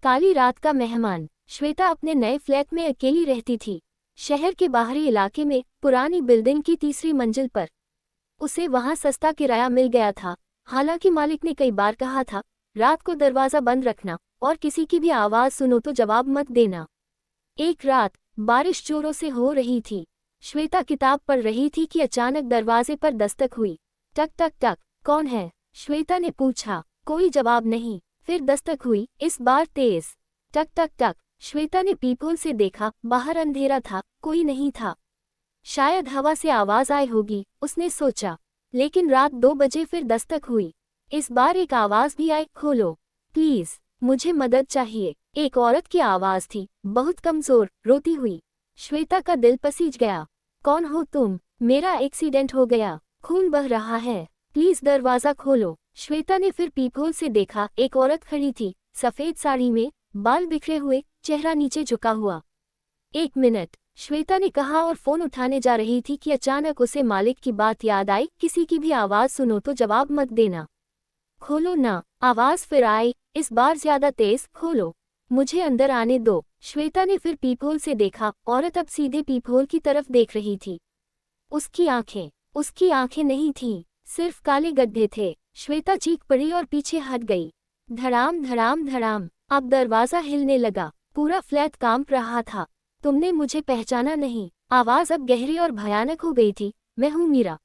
काली रात का मेहमान। श्वेता अपने नए फ्लैट में अकेली रहती थी, शहर के बाहरी इलाके में, पुरानी बिल्डिंग की तीसरी मंजिल पर। उसे वहां सस्ता किराया मिल गया था। हालांकि मालिक ने कई बार कहा था, रात को दरवाजा बंद रखना और किसी की भी आवाज सुनो तो जवाब मत देना। एक रात बारिश जोरों से हो रही थी। श्वेता किताब पढ़ रही थी कि अचानक दरवाजे पर दस्तक हुई। टक टक टक। कौन है? श्वेता ने पूछा। कोई जवाब नहीं। फिर दस्तक हुई, इस बार तेज। टक टक टक। श्वेता ने पीपहोल से देखा, बाहर अंधेरा था, कोई नहीं था। शायद हवा से आवाज आई होगी, उसने सोचा। लेकिन रात 2 बजे फिर दस्तक हुई। इस बार एक आवाज भी आई, खोलो प्लीज, मुझे मदद चाहिए। एक औरत की आवाज थी, बहुत कमजोर, रोती हुई। श्वेता का दिल पसीज गया। कौन हो तुम? मेरा एक्सीडेंट हो गया, खून बह रहा है, प्लीज दरवाजा खोलो। श्वेता ने फिर पीपहोल से देखा, एक औरत खड़ी थी, सफेद साड़ी में, बाल बिखरे हुए, चेहरा नीचे झुका हुआ। 1 मिनट, श्वेता ने कहा और फोन उठाने जा रही थी कि अचानक उसे मालिक की बात याद आई, किसी की भी आवाज सुनो तो जवाब मत देना। खोलो ना। आवाज फिर आई, इस बार ज्यादा तेज, खोलो, मुझे अंदर आने दो। श्वेता ने फिर पीपहोल से देखा, औरत अब सीधे पीपहोल की तरफ देख रही थी। उसकी आंखें नहीं थीं, सिर्फ काले गड्ढे थे। श्वेता चीख पड़ी और पीछे हट गई। धड़ाम धड़ाम धड़ाम। अब दरवाजा हिलने लगा। पूरा फ्लैट कांप रहा था। तुमने मुझे पहचाना नहीं। आवाज अब गहरी और भयानक हो गई थी। मैं हूँ मीरा,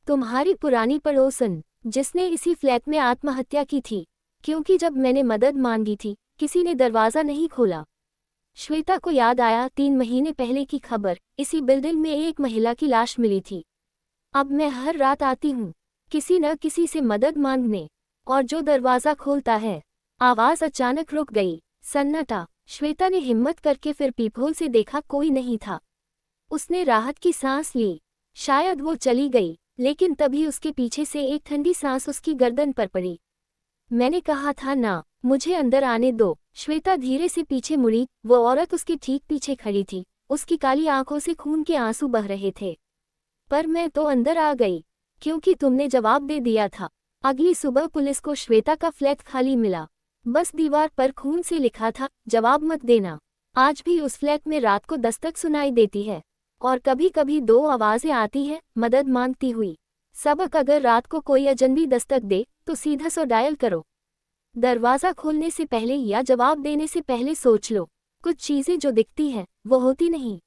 तुम्हारी पुरानी पड़ोसन, जिसने इसी फ्लैट में आत्महत्या की थी, क्योंकि जब मैंने मदद मांगी थी, किसी ने दरवाजा नहीं खोला। श्वेता को याद आया 3 महीने पहले की खबर, इसी बिल्डिंग में एक महिला की लाश मिली थी। अब मैं हर रात आती हूँ, किसी न किसी से मदद मांगने, और जो दरवाजा खोलता है। आवाज अचानक रुक गई। सन्नाटा। श्वेता ने हिम्मत करके फिर पीपहोल से देखा, कोई नहीं था। उसने राहत की सांस ली। शायद वो चली गई, लेकिन तभी उसके पीछे से एक ठंडी सांस उसकी गर्दन पर पड़ी। मैंने कहा था ना, मुझे अंदर आने दो। श्वेता धीरे से पीछे मुड़ी। वो औरत उसके ठीक पीछे खड़ी थी, उसकी काली आंखों से खून के आंसू बह रहे थे। पर मैं तो अंदर आ गई, क्योंकि तुमने जवाब दे दिया था। अगली सुबह पुलिस को श्वेता का फ्लैट खाली मिला। बस दीवार पर खून से लिखा था, जवाब मत देना। आज भी उस फ्लैट में रात को दस्तक सुनाई देती है, और कभी कभी 2 आवाजें आती हैं, मदद मांगती हुई। सबक, अगर रात को कोई अजनबी दस्तक दे तो सीधा 100 डायल करो। दरवाजा खोलने से पहले या जवाब देने से पहले सोच लो, कुछ चीजें जो दिखती हैं वो होती नहीं।